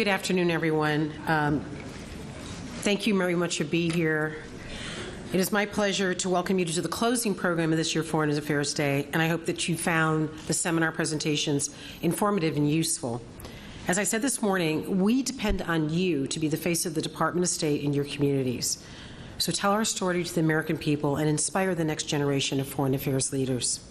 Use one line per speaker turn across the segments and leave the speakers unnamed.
Good afternoon, everyone. Thank you very much for being here. It is my pleasure to welcome you to the closing program of this year's Foreign Affairs Day, and I hope that you found the seminar presentations informative and useful. As I said this morning, we depend on you to be the face of the Department of State in your communities. So tell our story to the American people and inspire the next generation of foreign affairs leaders.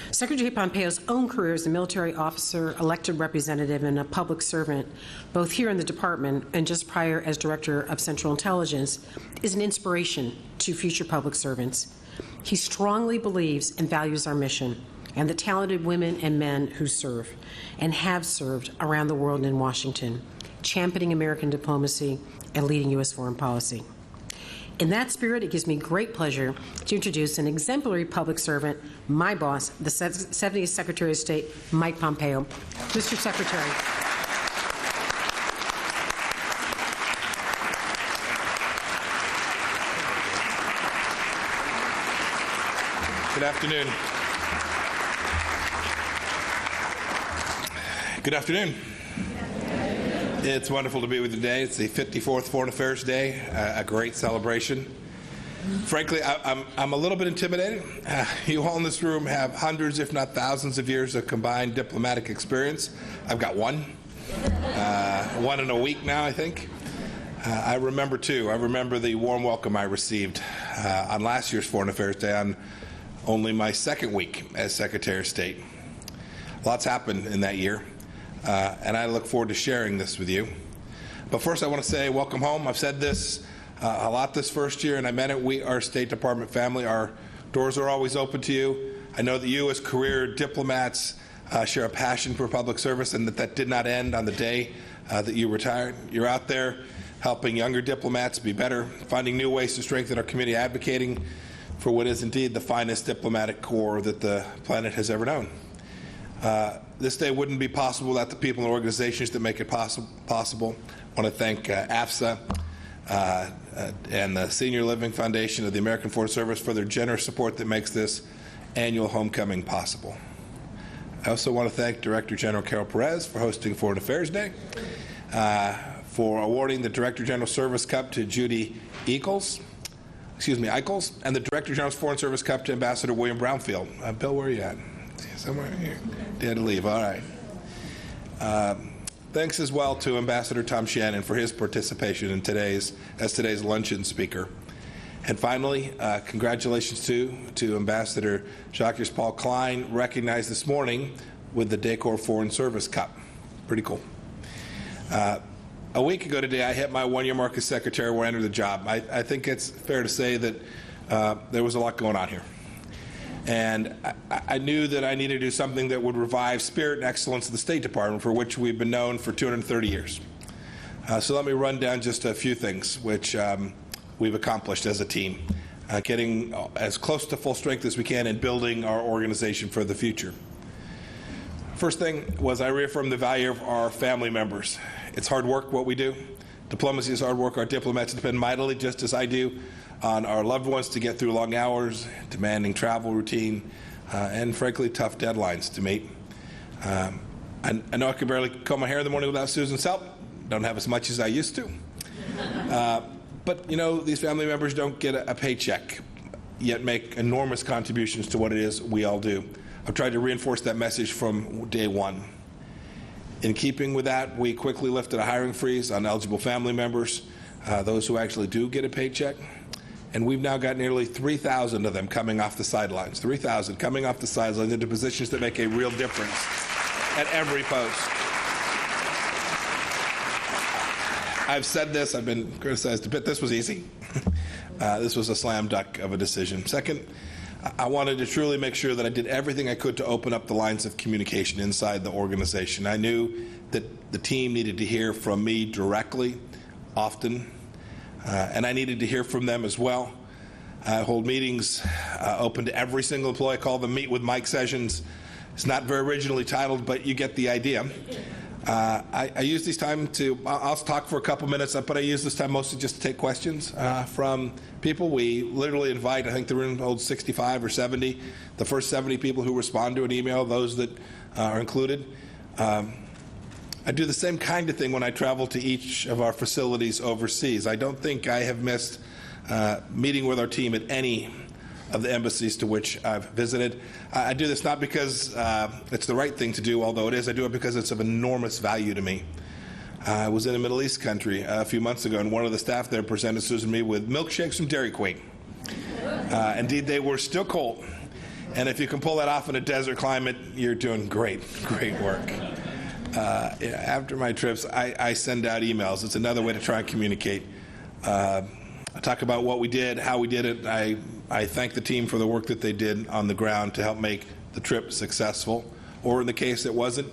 Secretary Pompeo's own career as a military officer, elected representative, and a public servant, both here in the department and just prior as Director of Central Intelligence, is an inspiration to future public servants. He strongly believes and values our mission and the talented women and men who serve and have served around the world in Washington, championing American diplomacy and leading U.S. foreign policy. In that spirit, it gives me great pleasure to introduce an exemplary public servant, my boss, the 70th Secretary of State, Mike Pompeo. Mr. Secretary.
Good afternoon. Good afternoon. It's wonderful to be with you today. It's the 54th Foreign Affairs Day, a great celebration. Frankly, I'm a little bit intimidated. You all in this room have hundreds, if not thousands, of years of combined diplomatic experience. I've got one in a week now, I think. I remember, too. I remember the warm welcome I received on last year's Foreign Affairs Day on only my second week as Secretary of State. Lots happened in that year. And I look forward to sharing this with you. But first I want to say welcome home. I've said this a lot this first year, and I meant it. We are State Department family. Our doors are always open to you. I know that you as career diplomats share a passion for public service, and that did not end on the day that you retired. You're out there helping younger diplomats be better, finding new ways to strengthen our community, advocating for what is indeed the finest diplomatic corps that the planet has ever known. This day wouldn't be possible without the people and organizations that make it possible. I want to thank AFSA and the Senior Living Foundation of the American Foreign Service for their generous support that makes this annual homecoming possible. I also want to thank Director General Carol Perez for hosting Foreign Affairs Day, for awarding the Director General Service Cup to Judy Eichels, and the Director General's Foreign Service Cup to Ambassador William Brownfield. Bill, where are you at? Somewhere here. They had to leave. All right. Thanks as well to Ambassador Tom Shannon for his participation in today's luncheon speaker. And finally, congratulations to Ambassador Jacques-Paul Klein, recognized this morning with the Decor Foreign Service Cup. Pretty cool. A week ago today, I hit my one-year mark as Secretary where I entered the job. I think it's fair to say that there was a lot going on here. And I knew that I needed to do something that would revive spirit and excellence of the State Department, for which we've been known for 230 years. So let me run down just a few things which we've accomplished as a team, getting as close to full strength as we can and building our organization for the future. First thing was I reaffirmed the value of our family members. It's hard work what we do. Diplomacy is hard work. Our diplomats depend mightily, just as I do, on our loved ones to get through long hours, demanding travel routine, and frankly, tough deadlines to meet. I know I could barely comb my hair in the morning without Susan's help. Don't have as much as I used to. But, you know, these family members don't get a paycheck, yet make enormous contributions to what it is we all do. I've tried to reinforce that message from day one. In keeping with that, we quickly lifted a hiring freeze on eligible family members, those who actually do get a paycheck. And we've now got nearly 3,000 of them coming off the sidelines. 3,000 coming off the sidelines into positions that make a real difference at every post. I've said this, I've been criticized a bit. This was easy. This was a slam dunk of a decision. Second, I wanted to truly make sure that I did everything I could to open up the lines of communication inside the organization. I knew that the team needed to hear from me directly, often, and I needed to hear from them as well. I hold meetings open to every single employee. I call them Meet with Mike sessions. It's not very originally titled, but you get the idea. I use this time I'll talk for a couple minutes, but I use this time mostly just to take questions from people. We literally invite, I think the room holds 65 or 70, the first 70 people who respond to an email, those that are included. I do the same kind of thing when I travel to each of our facilities overseas. I don't think I have missed meeting with our team at any of the embassies to which I've visited. I do this not because it's the right thing to do, although it is. I do it because it's of enormous value to me. I was in a Middle East country a few months ago, and one of the staff there presented Susan and me with milkshakes from Dairy Queen. Indeed, they were still cold. And if you can pull that off in a desert climate, you're doing great work. After my trips, I send out emails. It's another way to try and communicate. I talk about what we did, how we did it. I thank the team for the work that they did on the ground to help make the trip successful, or in the case it wasn't,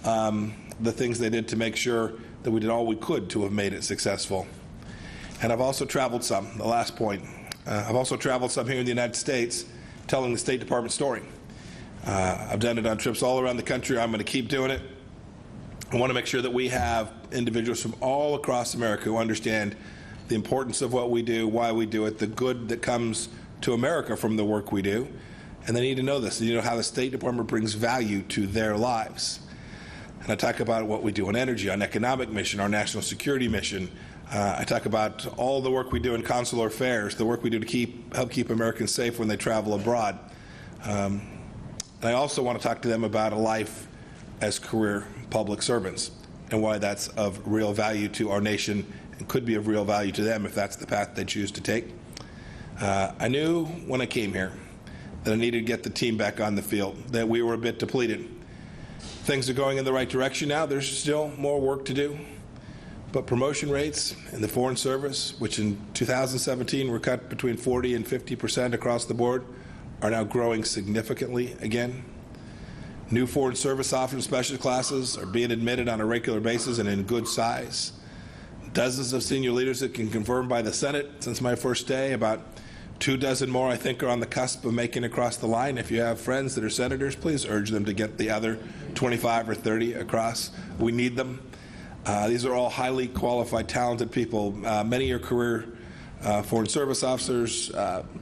the things they did to make sure that we did all we could to have made it successful. And I've also traveled some, the last point. I've also traveled some here in the United States telling the State Department story. I've done it on trips all around the country. I'm going to keep doing it. I want to make sure that we have individuals from all across America who understand the importance of what we do, why we do it, the good that comes to America from the work we do. And they need to know this. They need to know how the State Department brings value to their lives. And I talk about what we do on energy, on economic mission, our national security mission. I talk about all the work we do in consular affairs, the work we do to help keep Americans safe when they travel abroad. And I also want to talk to them about a life as career public servants and why that's of real value to our nation and could be of real value to them if that's the path they choose to take. I knew when I came here that I needed to get the team back on the field, that we were a bit depleted. Things are going in the right direction now. There's still more work to do. But promotion rates in the Foreign Service, which in 2017 were cut between 40 and 50% across the board, are now growing significantly again. New Foreign Service officers specialty classes are being admitted on a regular basis and in good size. Dozens of senior leaders that can confirm by the Senate since my first day. About 24 more, I think, are on the cusp of making it across the line. If you have friends that are senators, please urge them to get the other 25 or 30 across. We need them. These are all highly qualified, talented people. Many are career Foreign Service officers.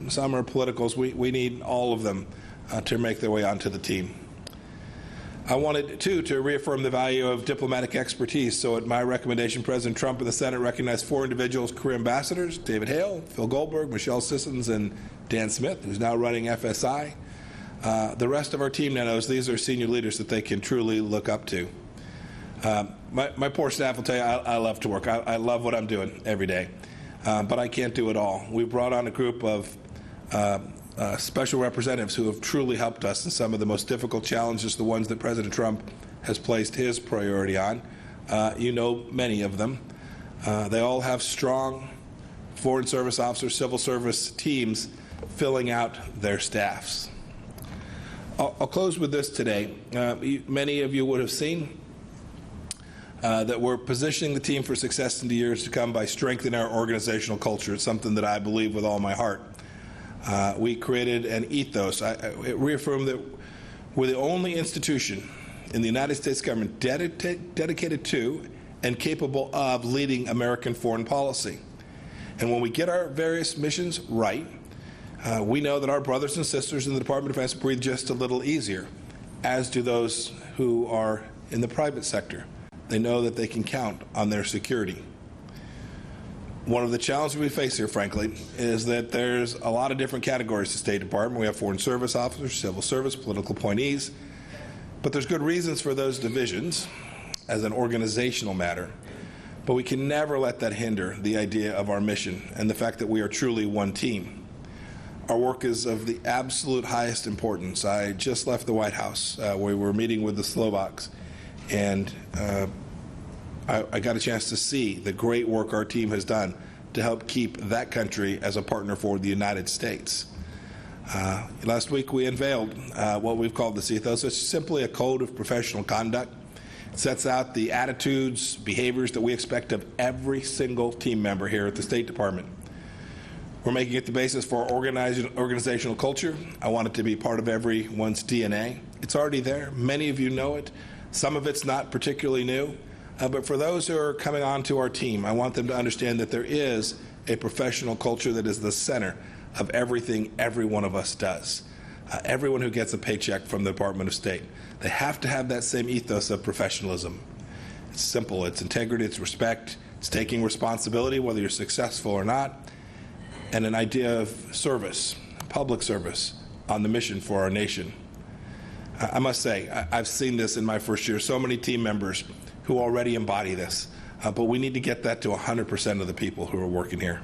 Some are politicals. We need all of them to make their way onto the team. I wanted, too, to reaffirm the value of diplomatic expertise. So at my recommendation, President Trump and the Senate recognized 4 individuals, career ambassadors: David Hale, Phil Goldberg, Michelle Sissons, and Dan Smith, who's now running FSI. The rest of our team now knows these are senior leaders that they can truly look up to. My poor staff will tell you I love to work. I love what I'm doing every day. But I can't do it all. We brought on a group of special representatives who have truly helped us in some of the most difficult challenges, the ones that President Trump has placed his priority on. You know many of them. They all have strong Foreign Service officers, civil service teams filling out their staffs. I'll close with this today. Many of you would have seen that we're positioning the team for success in the years to come by strengthening our organizational culture. It's something that I believe with all my heart. We created an ethos. It reaffirmed that we're the only institution in the United States government dedicated to and capable of leading American foreign policy. And when we get our various missions right, we know that our brothers and sisters in the Department of Defense breathe just a little easier, as do those who are in the private sector. They know that they can count on their security. One of the challenges we face here, frankly, is that there's a lot of different categories to State Department. We have Foreign Service officers, civil service, political appointees, but there's good reasons for those divisions as an organizational matter. But we can never let that hinder the idea of our mission and the fact that we are truly one team. Our work is of the absolute highest importance. I just left the White House where we were meeting with the Slovaks, and I got a chance to see the great work our team has done to help keep that country as a partner for the United States. Last week we unveiled what we've called this ethos. It's simply a code of professional conduct. It sets out the attitudes, behaviors that we expect of every single team member here at the State Department. We're making it the basis for our organizational culture. I want it to be part of everyone's DNA. It's already there. Many of you know it. Some of it's not particularly new. But for those who are coming onto our team, I want them to understand that there is a professional culture that is the center of everything every one of us does. Everyone who gets a paycheck from the Department of State, they have to have that same ethos of professionalism. It's simple. It's integrity, it's respect, it's taking responsibility, whether you're successful or not, and an idea of service, public service, on the mission for our nation. I must say, I've seen this in my first year, so many team members who already embody this, but we need to get that to 100% of the people who are working here.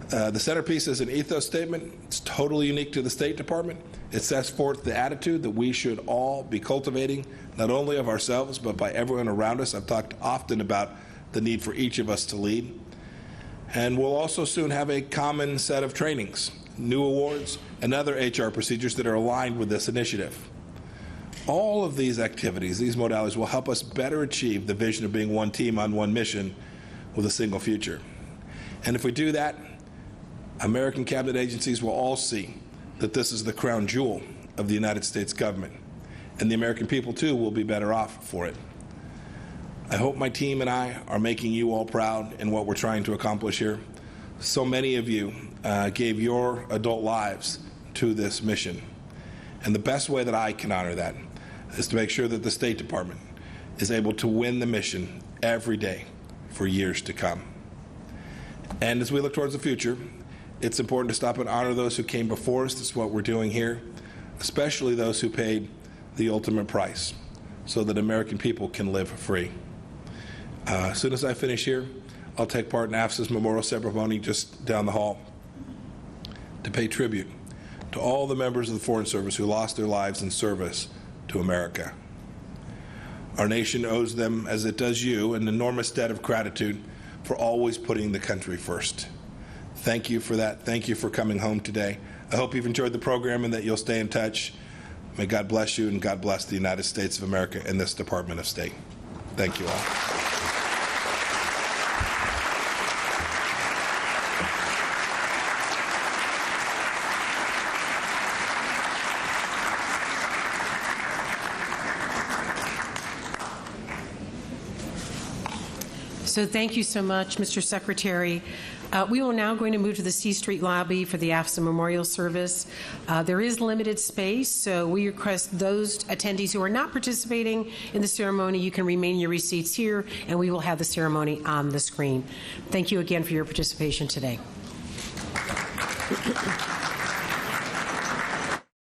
The centerpiece is an ethos statement. It's totally unique to the State Department. It sets forth the attitude that we should all be cultivating, not only of ourselves, but by everyone around us. I've talked often about the need for each of us to lead. And we'll also soon have a common set of trainings, new awards, and other HR procedures that are aligned with this initiative. All of these activities, these modalities, will help us better achieve the vision of being one team on one mission with a single future. And if we do that, American cabinet agencies will all see that this is the crown jewel of the United States government. And the American people, too, will be better off for it. I hope my team and I are making you all proud in what we're trying to accomplish here. So many of you gave your adult lives to this mission. And the best way that I can honor that is to make sure that the State Department is able to win the mission every day for years to come. And as we look towards the future, it's important to stop and honor those who came before us. That's what we're doing here, especially those who paid the ultimate price so that American people can live free. As soon as I finish here, I'll take part in AFSA's memorial ceremony just down the hall to pay tribute to all the members of the Foreign Service who lost their lives in service to America. Our nation owes them, as it does you, an enormous debt of gratitude for always putting the country first. Thank you for that. Thank you for coming home today. I hope you've enjoyed the program and that you'll stay in touch. May God bless you, and God bless the United States of America and this Department of State. Thank you all.
So thank you so much, Mr. Secretary. We are now going to move to the C Street lobby for the AFSA Memorial Service. There is limited space, so we request those attendees who are not participating in the ceremony, you can remain in your seats here, and we will have the ceremony on the screen. Thank you again for your participation today.